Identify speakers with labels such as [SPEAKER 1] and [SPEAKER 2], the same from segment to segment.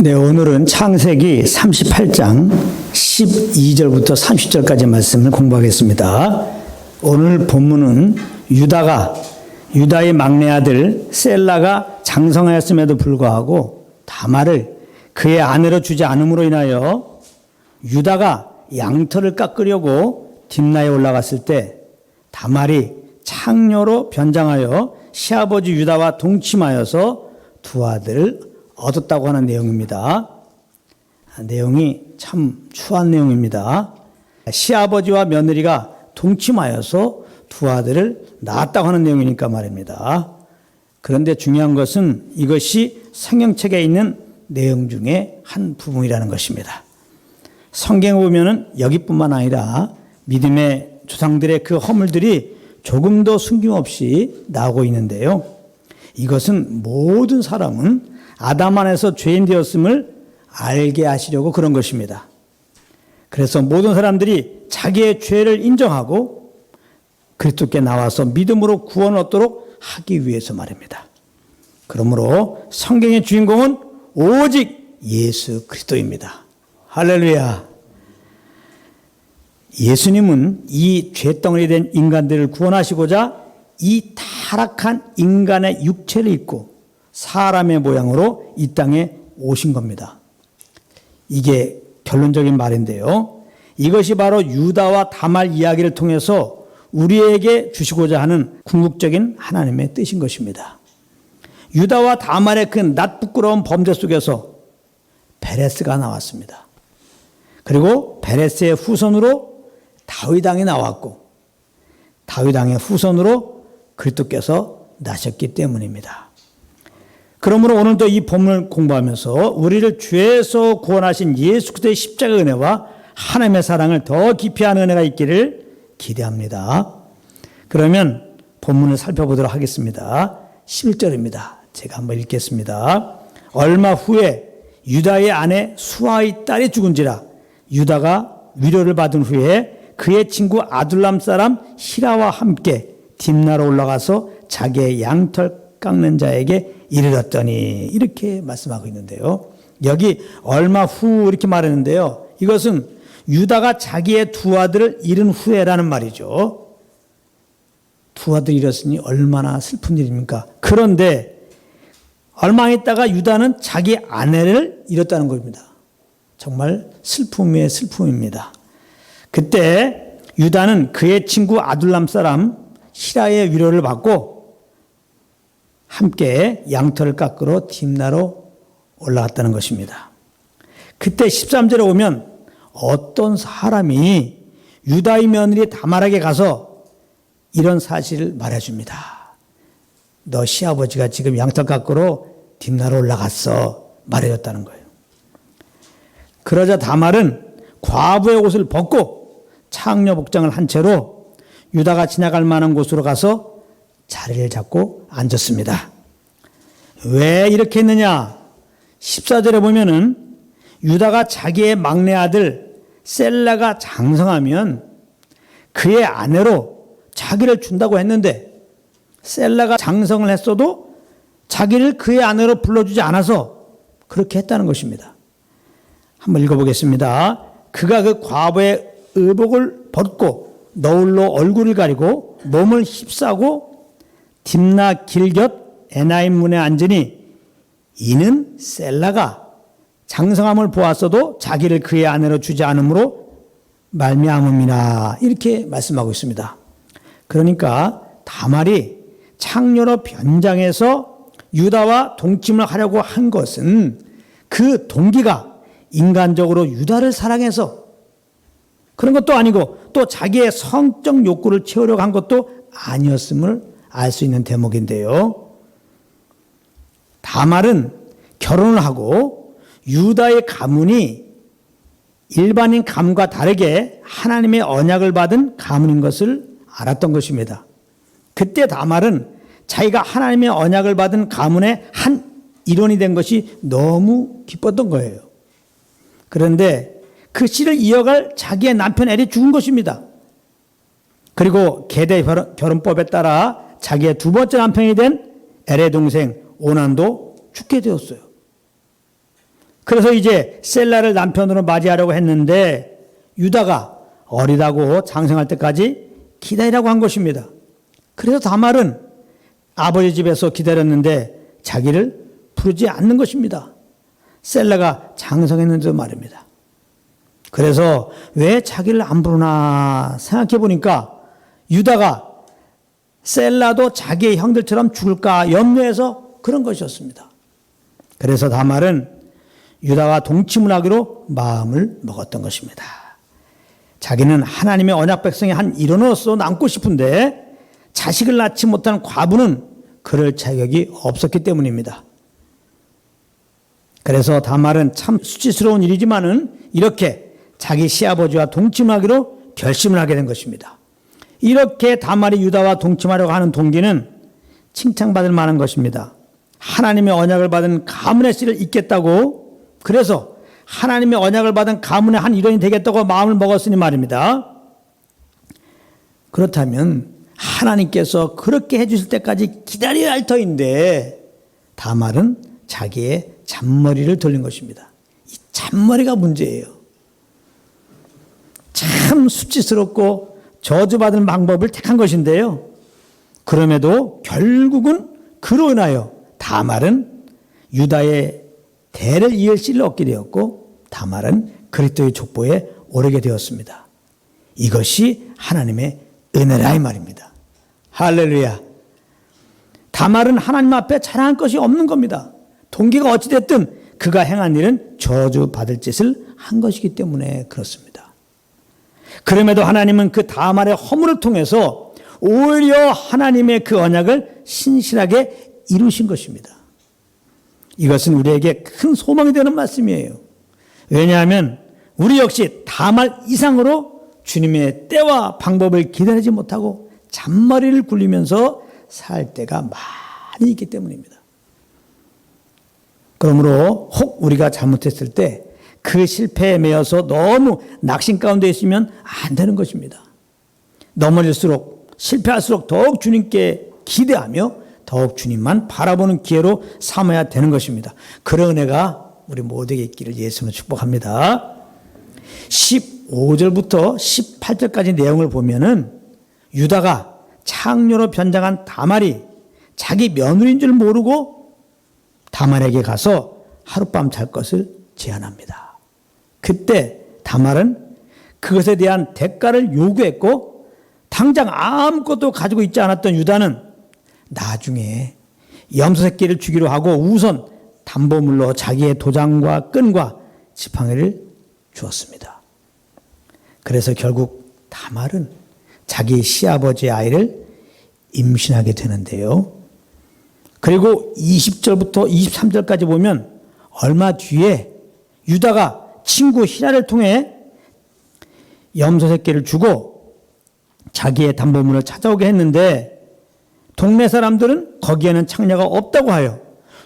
[SPEAKER 1] 네, 오늘은 창세기 38장 12절부터 30절까지 말씀을 공부하겠습니다. 오늘 본문은 유다의 막내 아들 셀라가 장성하였음에도 불구하고 다말을 그의 아내로 주지 않음으로 인하여 유다가 양털을 깎으려고 딥나에 올라갔을 때 다말이 창녀로 변장하여 시아버지 유다와 동침하여서 두 아들을 얻었다고 하는 내용입니다. 내용이 참 추한 내용입니다. 시아버지와 며느리가 동침하여서 두 아들을 낳았다고 하는 내용이니까 말입니다. 그런데 중요한 것은 이것이 성경책에 있는 내용 중에 한 부분이라는 것입니다. 성경에 보면은 여기뿐만 아니라 믿음의 조상들의 그 허물들이 조금도 숨김없이 나오고 있는데요. 이것은 모든 사람은 아담 안에서 죄인 되었음을 알게 하시려고 그런 것입니다. 그래서 모든 사람들이 자기의 죄를 인정하고 그리스도께 나와서 믿음으로 구원을 얻도록 하기 위해서 말입니다. 그러므로 성경의 주인공은 오직 예수 그리스도입니다. 할렐루야. 예수님은 이 죄덩어리 된 인간들을 구원하시고자 이 타락한 인간의 육체를 입고 사람의 모양으로 이 땅에 오신 겁니다. 이게 결론적인 말인데요. 이것이 바로 유다와 다말 이야기를 통해서 우리에게 주시고자 하는 궁극적인 하나님의 뜻인 것입니다. 유다와 다말의 그 낯부끄러운 범죄 속에서 베레스가 나왔습니다. 그리고 베레스의 후손으로 다윗 왕이 나왔고 다윗 왕의 후손으로 그리스도께서 나셨기 때문입니다. 그러므로 오늘도 이 본문을 공부하면서 우리를 죄에서 구원하신 예수 그리스도의 십자가 은혜와 하나님의 사랑을 더 깊이 하는 은혜가 있기를 기대합니다. 그러면 본문을 살펴보도록 하겠습니다. 11절입니다. 제가 한번 읽겠습니다. 얼마 후에 유다의 아내 수아의 딸이 죽은지라 유다가 위로를 받은 후에 그의 친구 아둘람 사람 히라와 함께 딥나로 올라가서 자기의 양털 깎는 자에게 이르렀더니 이렇게 말씀하고 있는데요. 여기 얼마 후 이렇게 말했는데요. 이것은 유다가 자기의 두 아들을 잃은 후에라는 말이죠. 두 아들 잃었으니 얼마나 슬픈 일입니까? 그런데 얼마 있다가 유다는 자기 아내를 잃었다는 겁니다. 정말 슬픔의 슬픔입니다. 그때 유다는 그의 친구 아둘람 사람 히라의 위로를 받고 함께 양털을 깎으러 딥나로 올라갔다는 것입니다. 그때 13절에 오면 어떤 사람이 유다의 며느리 다말에게 가서 이런 사실을 말해줍니다. 너 시아버지가 지금 양털 깎으러 딥나로 올라갔어. 말해줬다는 거예요. 그러자 다말은 과부의 옷을 벗고 창녀 복장을 한 채로 유다가 지나갈 만한 곳으로 가서 자리를 잡고 앉았습니다. 왜 이렇게 했느냐? 14절에 보면은 유다가 자기의 막내 아들 셀라가 장성하면 그의 아내로 자기를 준다고 했는데 셀라가 장성을 했어도 자기를 그의 아내로 불러주지 않아서 그렇게 했다는 것입니다. 한번 읽어보겠습니다. 그가 그 과부의 의복을 벗고 너울로 얼굴을 가리고 몸을 휩싸고 딥나 길곁 에나임 문에 앉으니 이는 셀라가 장성함을 보았어도 자기를 그의 아내로 주지 않으므로 말미암음이라 이렇게 말씀하고 있습니다. 그러니까 다말이 창녀로 변장해서 유다와 동침을 하려고 한 것은 그 동기가 인간적으로 유다를 사랑해서 그런 것도 아니고 또 자기의 성적 욕구를 채우려고 한 것도 아니었음을 알 수 있는 대목인데요. 다말은 결혼을 하고 유다의 가문이 일반인 가문과 다르게 하나님의 언약을 받은 가문인 것을 알았던 것입니다. 그때 다말은 자기가 하나님의 언약을 받은 가문의 한 일원이 된 것이 너무 기뻤던 거예요. 그런데 그 씨를 이어갈 자기의 남편 엘이 죽은 것입니다. 그리고 계대 결혼법에 따라 자기의 두 번째 남편이 된 엘의 동생 오난도 죽게 되었어요. 그래서 이제 셀라를 남편으로 맞이하려고 했는데 유다가 어리다고 장성할 때까지 기다리라고 한 것입니다. 그래서 다말은 아버지 집에서 기다렸는데 자기를 부르지 않는 것입니다. 셀라가 장성했는지도 말입니다. 그래서 왜 자기를 안 부르나 생각해 보니까 유다가 셀라도 자기의 형들처럼 죽을까 염려해서 그런 것이었습니다. 그래서 다말은 유다와 동침을 하기로 마음을 먹었던 것입니다. 자기는 하나님의 언약 백성의 한 일원으로서 남고 싶은데 자식을 낳지 못한 과부는 그럴 자격이 없었기 때문입니다. 그래서 다말은 참 수치스러운 일이지만은 이렇게 자기 시아버지와 동침하기로 결심을 하게 된 것입니다. 이렇게 다말이 유다와 동침하려고 하는 동기는 칭찬받을 만한 것입니다. 하나님의 언약을 받은 가문의 씨를 잇겠다고, 그래서 하나님의 언약을 받은 가문의 한 일원이 되겠다고 마음을 먹었으니 말입니다. 그렇다면 하나님께서 그렇게 해주실 때까지 기다려야 할 터인데 다말은 자기의 잔머리를 돌린 것입니다. 이 잔머리가 문제예요. 참 수치스럽고 저주받은 방법을 택한 것인데요. 그럼에도 결국은 그로 인하여 다말은 유다의 대를 이을 씨를 얻게 되었고 다말은 그리스도의 족보에 오르게 되었습니다. 이것이 하나님의 은혜라 이 말입니다. 할렐루야. 다말은 하나님 앞에 자랑할 것이 없는 겁니다. 동기가 어찌됐든 그가 행한 일은 저주받을 짓을 한 것이기 때문에 그렇습니다. 그럼에도 하나님은 그 다말의 허물을 통해서 오히려 하나님의 그 언약을 신실하게 이루신 것입니다. 이것은 우리에게 큰 소망이 되는 말씀이에요. 왜냐하면 우리 역시 다말 이상으로 주님의 때와 방법을 기다리지 못하고 잔머리를 굴리면서 살 때가 많이 있기 때문입니다. 그러므로 혹 우리가 잘못했을 때 그 실패에 매여서 너무 낙심 가운데 있으면 안 되는 것입니다. 넘어질수록 실패할수록 더욱 주님께 기대하며 더욱 주님만 바라보는 기회로 삼아야 되는 것입니다. 그런 은혜가 우리 모두에게 있기를 예수님으로 축복합니다. 15절부터 18절까지 내용을 보면은 유다가 창녀로 변장한 다말이 자기 며느리인 줄 모르고 다말에게 가서 하룻밤 잘 것을 제안합니다. 그때 다말은 그것에 대한 대가를 요구했고 당장 아무것도 가지고 있지 않았던 유다는 나중에 염소 새끼를 주기로 하고 우선 담보물로 자기의 도장과 끈과 지팡이를 주었습니다. 그래서 결국 다말은 자기 시아버지의 아이를 임신하게 되는데요. 그리고 20절부터 23절까지 보면 얼마 뒤에 유다가 친구 히라를 통해 염소 새끼를 주고 자기의 담보물을 찾아오게 했는데 동네 사람들은 거기에는 창녀가 없다고 하여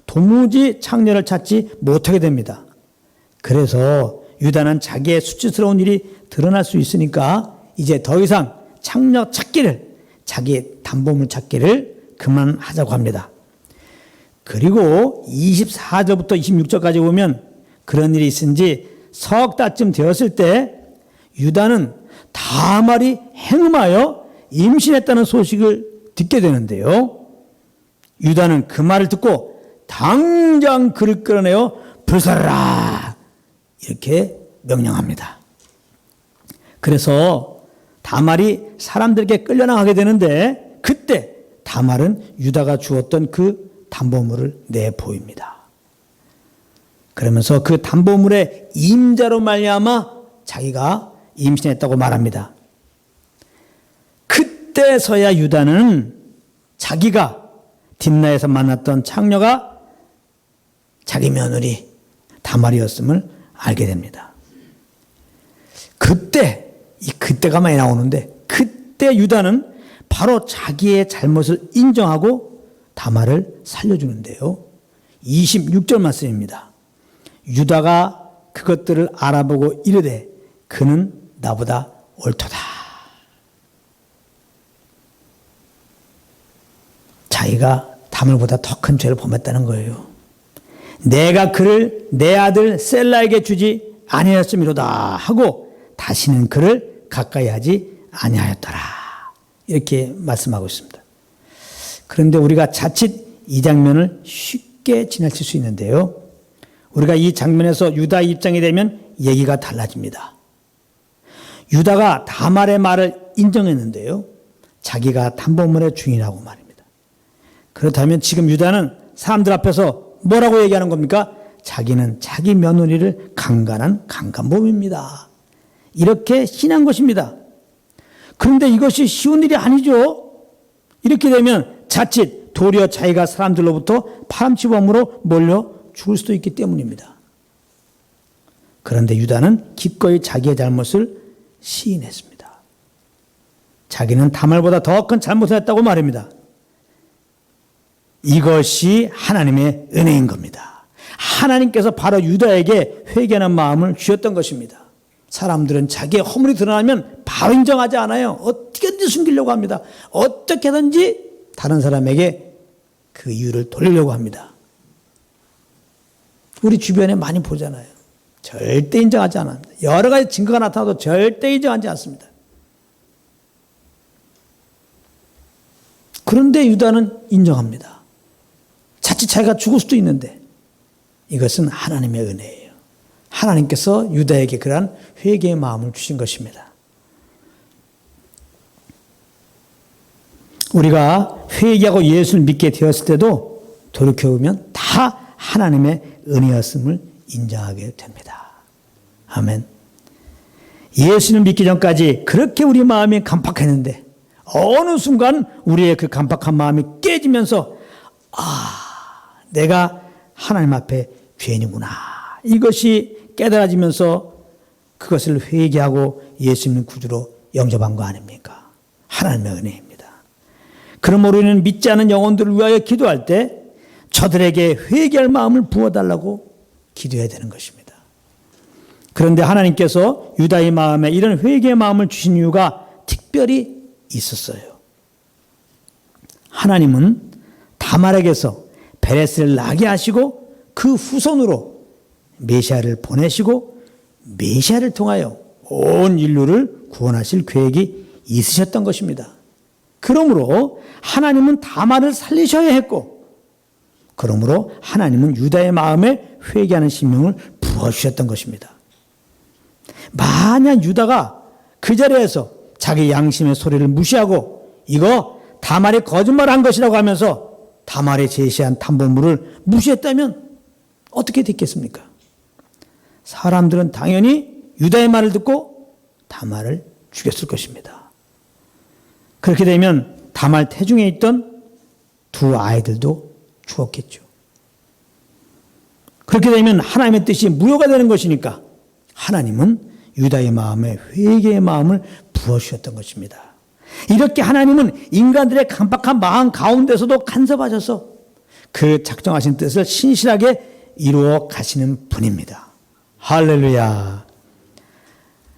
[SPEAKER 1] 도무지 창녀를 찾지 못하게 됩니다. 그래서 유다는 자기의 수치스러운 일이 드러날 수 있으니까 이제 더 이상 창녀 찾기를, 자기의 담보물 찾기를 그만하자고 합니다. 그리고 24절부터 26절까지 보면 그런 일이 있은 지 석 달쯤 되었을 때 유다는 다말이 행음하여 임신했다는 소식을 듣게 되는데요. 유다는 그 말을 듣고 당장 그를 끌어내어 불살라 이렇게 명령합니다. 그래서 다말이 사람들에게 끌려나가게 되는데 그때 다말은 유다가 주었던 그 담보물을 내보입니다. 그러면서 그 담보물의 임자로 말미암아 자기가 임신했다고 말합니다. 그때서야 유다는 자기가 딥나에서 만났던 창녀가 자기 며느리 다말이었음을 알게 됩니다. 그때가 많이 나오는데 그때 유다는 바로 자기의 잘못을 인정하고 다말을 살려주는데요. 26절 말씀입니다. 유다가 그것들을 알아보고 이르되 그는 나보다 옳도다. 자기가 다말보다 더 큰 죄를 범했다는 거예요. 내가 그를 내 아들 셀라에게 주지 아니하였음이로다 하고 다시는 그를 가까이 하지 아니하였더라. 이렇게 말씀하고 있습니다. 그런데 우리가 자칫 이 장면을 쉽게 지나칠 수 있는데요. 우리가 이 장면에서 유다의 입장이 되면 얘기가 달라집니다. 유다가 다말의 말을 인정했는데요. 자기가 담보물의 주인이라고 말입니다. 그렇다면 지금 유다는 사람들 앞에서 뭐라고 얘기하는 겁니까? 자기는 자기 며느리를 강간한 강간범입니다. 이렇게 신한 것입니다. 그런데 이것이 쉬운 일이 아니죠. 이렇게 되면 자칫 도리어 자기가 사람들로부터 파람치범으로 몰려 죽을 수도 있기 때문입니다. 그런데 유다는 기꺼이 자기의 잘못을 시인했습니다. 자기는 다말보다 더 큰 잘못을 했다고 말합니다. 이것이 하나님의 은혜인 겁니다. 하나님께서 바로 유다에게 회개하는 마음을 주셨던 것입니다. 사람들은 자기의 허물이 드러나면 바로 인정하지 않아요. 어떻게든지 숨기려고 합니다. 어떻게든지 다른 사람에게 그 이유를 돌리려고 합니다. 우리 주변에 많이 보잖아요. 절대 인정하지 않습니다. 여러 가지 증거가 나타나도 절대 인정하지 않습니다. 그런데 유다는 인정합니다. 자칫 자기가 죽을 수도 있는데 이것은 하나님의 은혜예요. 하나님께서 유다에게 그러한 회개의 마음을 주신 것입니다. 우리가 회개하고 예수를 믿게 되었을 때도 돌이켜보면 다 하나님의 은혜였음을 인정하게 됩니다. 아멘. 예수를 믿기 전까지 그렇게 우리 마음이 간팍했는데 어느 순간 우리의 그 간팍한 마음이 깨지면서 내가 하나님 앞에 죄인이구나. 이것이 깨달아지면서 그것을 회개하고 예수님 구주로 영접한 거 아닙니까? 하나님의 은혜입니다. 그러므로 우리는 믿지 않은 영혼들을 위하여 기도할 때 저들에게 회개할 마음을 부어달라고 기도해야 되는 것입니다. 그런데 하나님께서 유다의 마음에 이런 회개의 마음을 주신 이유가 특별히 있었어요. 하나님은 다말에게서 베레스를 나게 하시고 그 후손으로 메시아를 보내시고 메시아를 통하여 온 인류를 구원하실 계획이 있으셨던 것입니다. 그러므로 하나님은 다말을 살리셔야 했고 그러므로 하나님은 유다의 마음에 회개하는 심령을 부어주셨던 것입니다. 만약 유다가 그 자리에서 자기 양심의 소리를 무시하고 이거 다말이 거짓말한 것이라고 하면서 다말이 제시한 담보물을 무시했다면 어떻게 됐겠습니까? 사람들은 당연히 유다의 말을 듣고 다말을 죽였을 것입니다. 그렇게 되면 다말 태중에 있던 두 아이들도 죽었겠죠. 그렇게 되면 하나님의 뜻이 무효가 되는 것이니까 하나님은 유다의 마음에 회개의 마음을 부어주셨던 것입니다. 이렇게 하나님은 인간들의 강박한 마음 가운데서도 간섭하셔서 그 작정하신 뜻을 신실하게 이루어 가시는 분입니다. 할렐루야.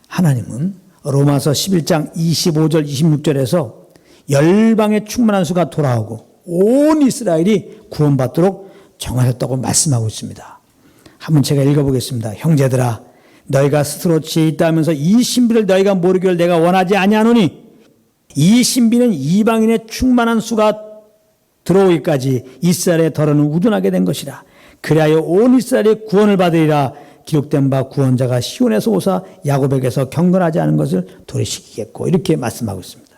[SPEAKER 1] 하나님은 로마서 11장 25절 26절에서 열방의 충만한 수가 돌아오고 온 이스라엘이 구원받도록 정하셨다고 말씀하고 있습니다. 한번 제가 읽어보겠습니다. 형제들아 너희가 스스로 지혜 있다면서 이 신비를 너희가 모르기를 내가 원하지 아니하노니 이 신비는 이방인의 충만한 수가 들어오기까지 이스라엘의 덜어는 우둔하게 된 것이라. 그리하여 온 이스라엘이 구원을 받으리라. 기록된 바 구원자가 시온에서 오사 야곱에게서 경건하지 않은 것을 도래시키겠고 이렇게 말씀하고 있습니다.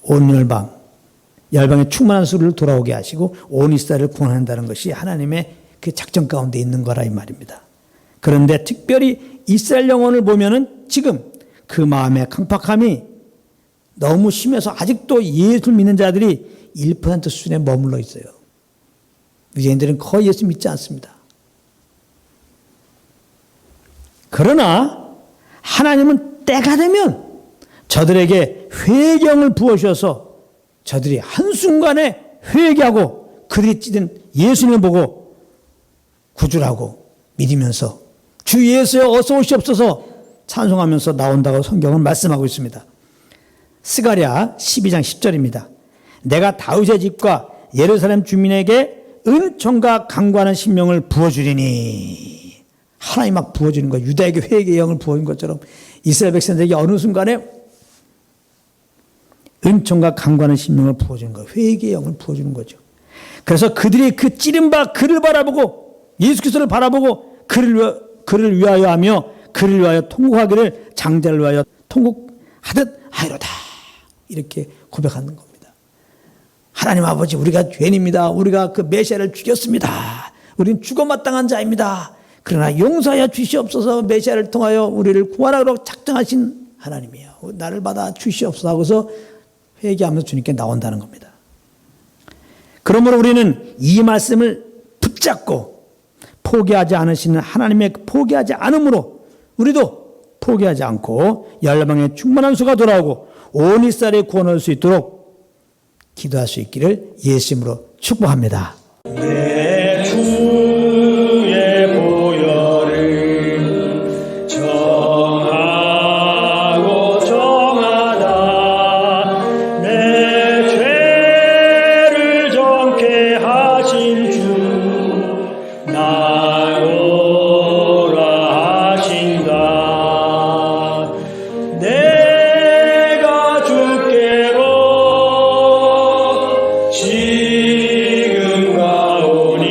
[SPEAKER 1] 온 열방의 충만한 수를 돌아오게 하시고 온 이스라엘을 구원한다는 것이 하나님의 그 작전 가운데 있는 거라 이 말입니다. 그런데 특별히 이스라엘 영혼을 보면은 지금 그 마음의 강팍함이 너무 심해서 아직도 예수를 믿는 자들이 1% 수준에 머물러 있어요. 유대인들은 거의 예수 믿지 않습니다. 그러나 하나님은 때가 되면 저들에게 회개를 부어주셔서 저들이 한순간에 회개하고 그들이 찢은 예수님을 보고 구주라고 믿으면서 주 예수여 어서 오시옵소서 찬송하면서 나온다고 성경은 말씀하고 있습니다. 스가랴 12장 10절입니다. 내가 다윗의 집과 예루살렘 주민에게 은총과 강구하는 심령을 부어주리니. 하나님 막 부어주는 거예요. 유다에게 회개의 영을 부어준 것처럼 이스라엘 백성들에게 어느 순간에 은총과 강구하는 심령을 부어주는 거예요. 회개의 영을 부어주는 거죠. 그래서 그들이 그 찌른 바 그를 바라보고 예수 그리스도를 바라보고 그를 위하여 하며 그를 위하여 통곡하기를 장자를 위하여 통곡하듯 하이로다. 이렇게 고백하는 겁니다. 하나님 아버지, 우리가 죄인입니다. 우리가 그 메시아를 죽였습니다. 우리는 죽어마땅한 자입니다. 그러나 용서하여 주시옵소서. 메시아를 통하여 우리를 구원하도록 작정하신 하나님이요, 나를 받아 주시옵소서 하고서 회개하면서 주님께 나온다는 겁니다. 그러므로 우리는 이 말씀을 붙잡고 포기하지 않으시는 하나님의 포기하지 않음으로 우리도 포기하지 않고 열방의 충만한 수가 돌아오고 온 이스라엘의 구원을 수 있도록 기도할 수 있기를 예수님으로 축복합니다.
[SPEAKER 2] 내 주의 보혈을 정하고 정하다 내 죄를 정케 하신 주 나오라 하신다. 내가 주께로 지금 가오니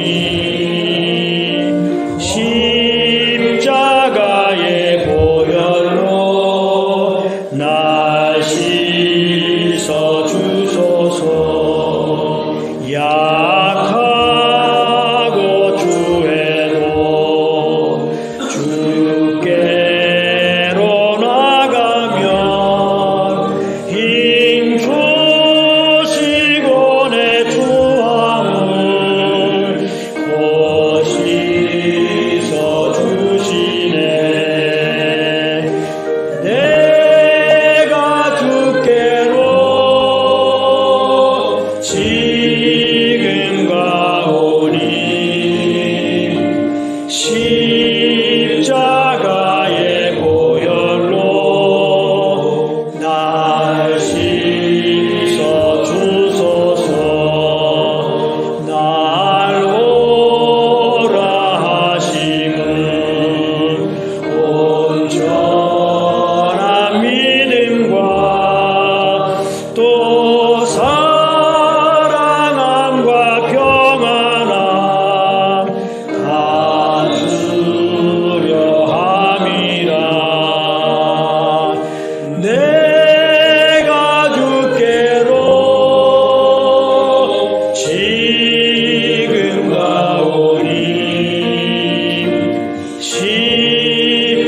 [SPEAKER 2] 십자가의 보혈로 날 씻어 주소서. 약하고 주에도 주께로 나가면 힘 주시고 내 주함을 곧 씻어 주시네. 내가 주께로 지금 가오니 십자가의 보혈로 날 씻어 주소서. 날 오라 하심은 온전한 믿음과 또 사랑함과 평안함 다 주려 함이라. 내가 주께로 지금 가오니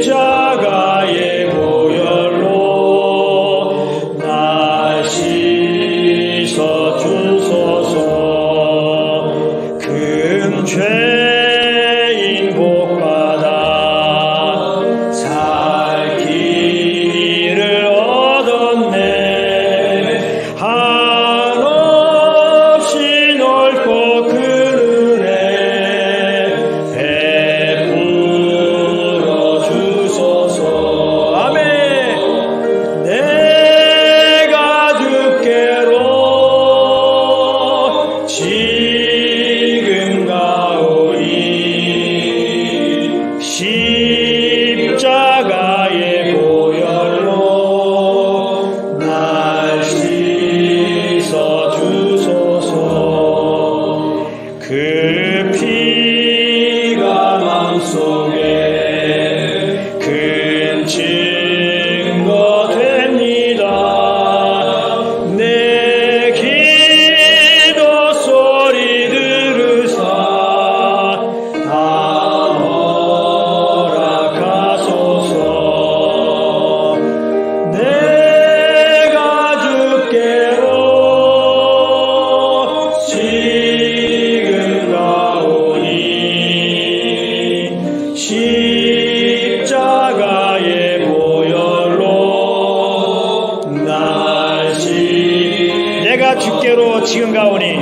[SPEAKER 2] 십자가의 보혈로 날 씻어 주소서. 큰 죄인 복받아 살 길을 얻었네. 한없이 넓고 큰 은혜 베풀어 주소서. 아멘. 내가 주께로 지금 가오니 십자가의 보혈로 날 씻어 주소서. 그 피가 마음속에 큰 증거 됩니다. 내 기도 소리 들으사 다 허락하소서. 내가 주께로 지금 가오니 십자가의 보혈로 날 내가 주께로 지금 가오니